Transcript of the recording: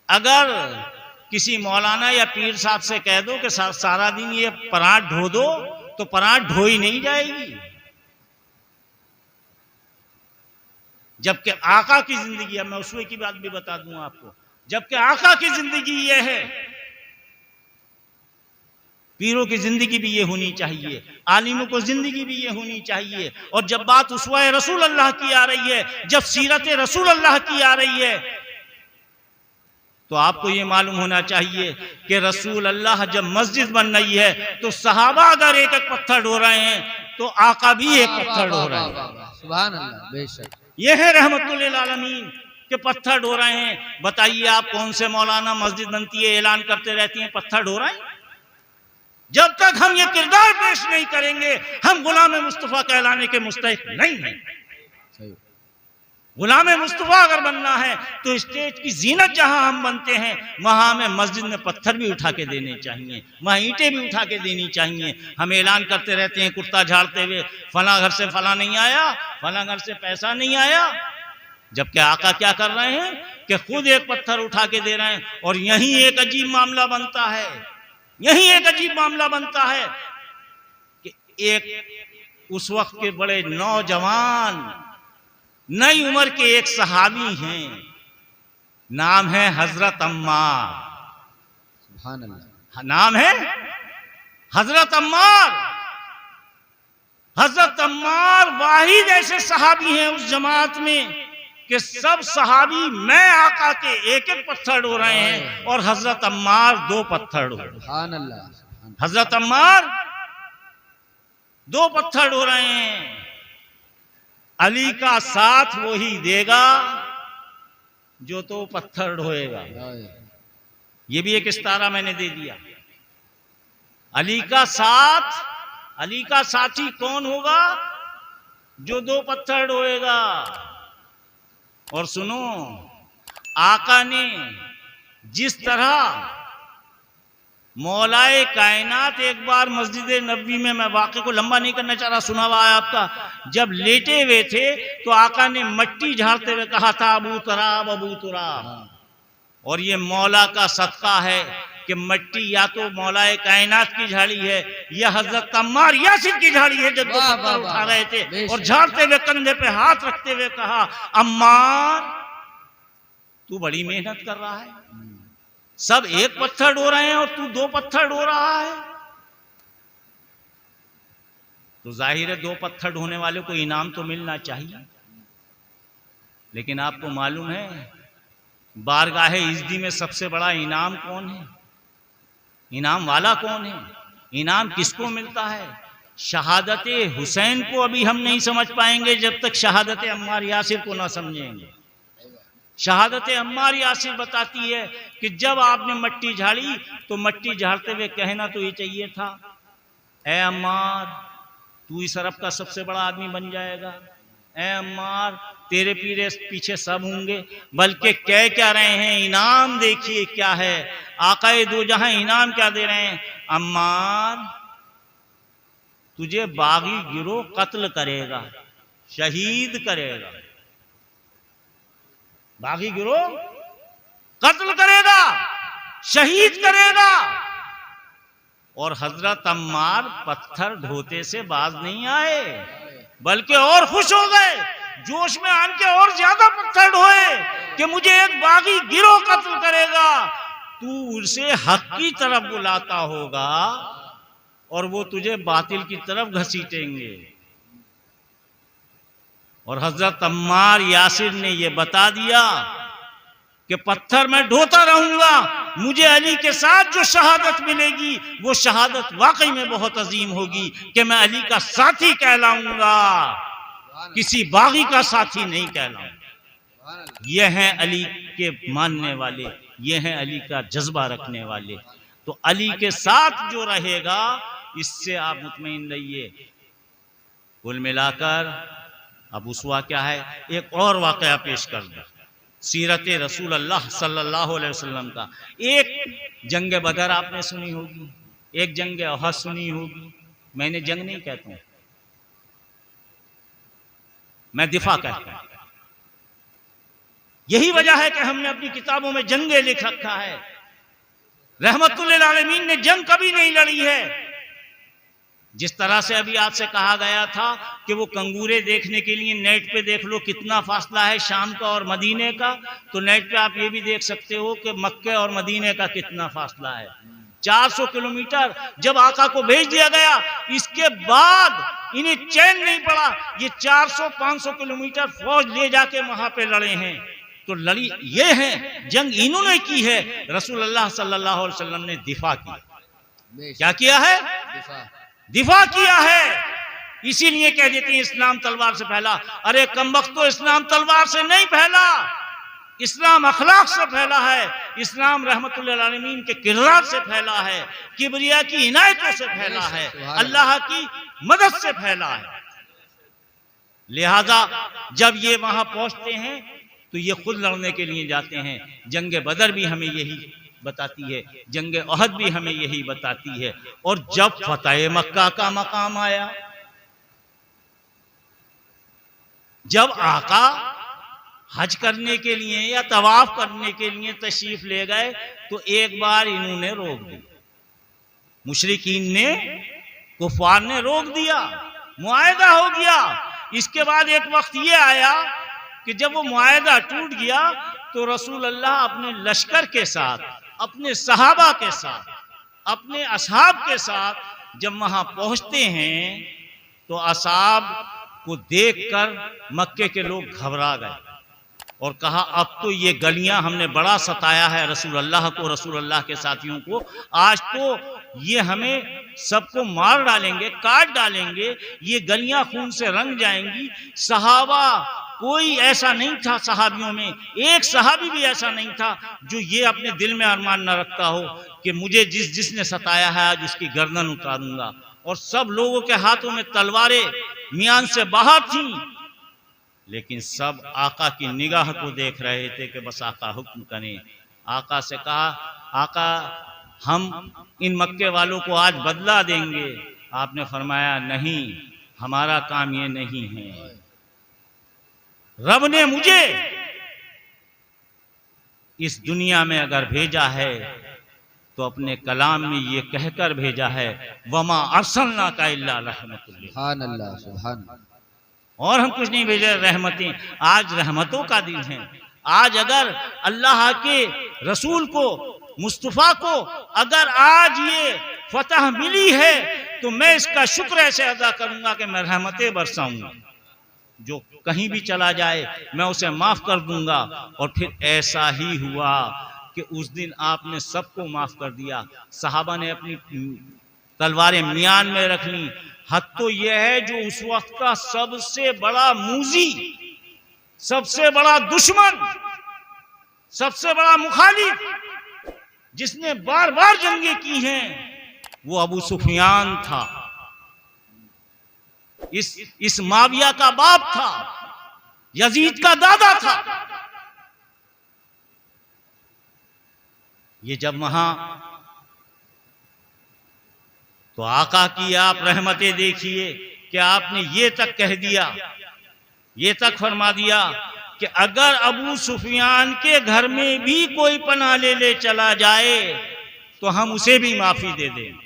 अगर किसी मौलाना या पीर साहब से कह दो कि सारा दिन ये पराठ ढो दो, तो पराठ ढो ही नहीं जाएगी। जबकि आका की जिंदगी, मैं उसमें की बात भी बता दूं आपको, जबकि आका की जिंदगी ये है, पीरों की जिंदगी भी ये होनी चाहिए, आलिमों को जिंदगी भी ये होनी चाहिए। और जब बात उसवाए रसूल अल्लाह की आ रही है, जब सीरत रसूल अल्लाह की आ रही है, तो आपको ये मालूम होना चाहिए कि रसूल अल्लाह जब मस्जिद बन रही है तो सहाबा अगर एक एक पत्थर ढो रहे हैं तो आका भी एक पत्थर ढो रहे हैं। सुभान अल्लाह, बेशक ये है रहमतुल आलमीन के पत्थर ढो रहे हैं। बताइए आप कौन से मौलाना मस्जिद बनती है ऐलान करते रहती हैं पत्थर ढो रहे हैं? जब तक हम ये किरदार पेश नहीं करेंगे हम गुलाम मुस्तफा कहलाने के मुस्तहिक नहीं हैं। गुलाम मुस्तफा अगर बनना है तो स्टेज की जीनत जहां हम बनते हैं वहां हमें मस्जिद में पत्थर भी उठा के देने चाहिए, वहां ईंटें भी उठा के देनी चाहिए। हम ऐलान करते रहते हैं कुर्ता झाड़ते हुए, फला घर से फला नहीं आया, फला घर से पैसा नहीं आया, जबकि आका क्या कर रहे हैं कि खुद एक पत्थर उठा के दे रहे हैं। और यही एक अजीब मामला बनता है, यही एक अजीब मामला बनता है कि एक उस वक्त के बड़े नौजवान नई उम्र के एक सहाबी हैं, नाम है हजरत अम्मार। सुभान अल्लाह, नाम है हजरत अम्मार। हजरत अम्मार वाहिद ऐसे सहाबी हैं उस जमात में कि सब सहाबी मैं आका के एक एक पत्थर ढो रहे हैं और हजरत अम्मार 2 पत्थर ढो रहे हैं। सुभान अल्लाह, हजरत अम्मार 2 पत्थर ढो रहे हैं। अली का साथ वो ही देगा जो तो पत्थर ढोएगा। ये भी एक इस्तारा मैंने दे दिया। अली का साथ, अली का साथी कौन होगा? जो 2 पत्थर ढोएगा। और सुनो, आका ने जिस तरह मौलाए कायनात एक बार मस्जिद नबवी में, मैं वाक़े को लंबा नहीं करना चाह रहा, सुना हुआ है आपका, जब लेटे हुए थे तो आका ने मट्टी झाड़ते हुए कहा था अबू तुराब अबू तुराब। और ये मौला का सदका है कि मट्टी या तो मौलाए कायनात की झाड़ी है या हजरत अम्मार यासिर की झाड़ी है, जब 2 पत्थर उठा रहे थे और झाड़ते हुए कंधे पे हाथ रखते हुए कहा अम्मार तू बड़ी मेहनत कर रहा है, सब एक पत्थर ढो रहे हैं और तू 2 पत्थर ढो रहा है। तो जाहिर है 2 पत्थर ढोने वाले को इनाम तो मिलना चाहिए। लेकिन आपको मालूम है बारगाहे इज़्ज़ी में सबसे बड़ा इनाम कौन है? इनाम वाला कौन है? इनाम किसको मिलता है? शहादत हुसैन को अभी हम नहीं समझ पाएंगे जब तक शहादत अम्मार यासिर को ना समझेंगे। शहादत अम्मार यासिर बताती है कि जब आपने मट्टी झाड़ी तो मट्टी झाड़ते हुए कहना तो ये चाहिए था, ए अम्मार तू इस अरब का सबसे बड़ा आदमी बन जाएगा, ए अम्मार तेरे पीछे सब होंगे। बल्कि कह क्या रहे हैं, इनाम देखिए क्या है, आकाए दो जहां इनाम क्या दे रहे हैं, अम्मार तुझे बागी गिरोह कत्ल करेगा, शहीद करेगा, बागी गिरोह कत्ल करेगा, शहीद करेगा। और हजरत अम्मार पत्थर ढोते से बाज नहीं आए बल्कि और खुश हो गए, जोश में आन के और ज्यादा पत्थर ढोए कि मुझे एक बागी गिरोह कत्ल करेगा, तू उसे हक की तरफ बुलाता होगा और वो तुझे बातिल की तरफ घसीटेंगे। और हजरत अम्मार यासिर ने ये बता दिया कि पत्थर मैं ढोता रहूंगा, मुझे अली के साथ जो शहादत मिलेगी वो शहादत वाकई में बहुत अजीम होगी कि मैं अली का साथी कहलाऊंगा, किसी बागी का साथी नहीं कहलाऊंगा। ये हैं अली के मानने वाले, ये हैं अली का जज्बा रखने वाले। तो अली के साथ जो रहेगा इससे आप मुतमईन रहिए। कुल मिलाकर अब उसवा क्या है, एक और वाकया पेश कर दो सीरत रसूल अल्लाह सल्लल्लाहु अलैहि वसल्लम का। एक जंग बदर आपने सुनी होगी, एक जंग अहद सुनी होगी, मैंने जंग नहीं कहता हूँ, मैं दिफा कहता हूं। यही वजह है कि हमने अपनी किताबों में जंगे लिख रखा है। रहमतुल्लिल आलमीन ने जंग कभी नहीं लड़ी है। जिस तरह से अभी आपसे कहा गया था कि वो कंगूरे देखने के लिए नेट पे देख लो कितना फासला है शाम का और मदीने का, तो नेट पे आप ये भी देख सकते हो कि मक्के और मदीने का कितना फासला है, 400 किलोमीटर। जब आका को भेज दिया गया, इसके बाद इन्हें चैन नहीं पड़ा, ये 400-500 किलोमीटर फौज ले जाके वहां पे लड़े हैं। तो लड़ी ये है, जंग इन्होंने की है, रसूल अल्लाह सल्लल्लाहु अलैहि वसल्लम ने दिफा की। क्या किया है? दिफा किया है। इसीलिए कह देते हैं इस्लाम तलवार से फैला। अरे कमबख्त, तो इस्लाम तलवार से नहीं फैला, इस्लाम अखलाक से फैला है। इस्लाम रहमतुल्लिल आलमीन के किरदार से फैला है, किबरिया की इनायतों से फैला है, अल्लाह की मदद से फैला है। लिहाजा जब ये वहां पहुंचते हैं तो ये खुद लड़ने के लिए जाते हैं। जंगे बदर भी हमें यही बताती है, जंगे ओहद भी हमें यही बताती है। और जब फतेह मक्का का मकाम आया, जब आका हज करने के लिए या तवाफ करने के लिए तशरीफ ले गए, तो एक बार इन्होंने रोक दी, मुशरिकीन ने, कुफार ने रोक दिया, मुआहदा हो गया। इसके बाद एक वक्त ये आया कि जब वो मुआहदा टूट गया, तो रसूल अल्लाह अपने लश्कर के साथ, अपने सहाबा के साथ, अपने असहाब के साथ जब वहां पहुंचते हैं, तो असहाब को देखकर मक्के के लोग घबरा गए और कहा अब तो ये गलियां हमने बड़ा सताया है रसूल अल्लाह को, रसूल अल्लाह के साथियों को, आज तो ये हमें सबको मार डालेंगे, काट डालेंगे, ये गलियां खून से रंग जाएंगी। सहाबा कोई ऐसा नहीं था, सहाबियों में एक सहाबी भी ऐसा नहीं था जो ये अपने दिल में अरमान न रखता हो कि मुझे जिसने सताया है आज उसकी गर्दन उतारूंगा। और सब लोगों के हाथों में तलवारें मियान से बाहर थीं, लेकिन सब आका की निगाह को देख रहे थे कि बस आका हुक्म करें। आका से कहा, आका हम इन मक्के वालों को आज बदला देंगे। आपने फरमाया नहीं, हमारा काम ये नहीं है। रब ने मुझे इस दुनिया में अगर भेजा है तो अपने कलाम में ये कहकर भेजा है, वमा अरसलना का इल्ला रहमतुल लिल आलमीन, सुभान अल्लाह, और हम कुछ नहीं भेजे, रहमतें। आज रहमतों का दिन है। आज अगर अल्लाह के रसूल को, मुस्तफ़ा को अगर आज ये फतह मिली है, तो मैं इसका शुक्र ऐसे अदा करूंगा कि मैं रहमतें बरसाऊंगा। जो कहीं भी चला जाए मैं उसे माफ कर दूंगा। और फिर ऐसा ही हुआ कि उस दिन आपने सबको माफ कर दिया। सहाबा ने अपनी तलवारें मियान में रख ली। हद तो यह है जो उस वक्त का सबसे बड़ा मूजी, सबसे बड़ा दुश्मन, सबसे बड़ा मुखालिफ, जिसने बार बार जंगे की हैं, वो अबू सुफियान था। इस माविया का बाप था, यजीद का दादा था। ये जब वहां, तो आका की आप रहमतें देखिए कि आपने ये तक कह दिया, ये तक फरमा दिया कि अगर अबू सुफियान के घर में भी कोई पनाह ले चला जाए तो हम उसे भी माफी दे दें।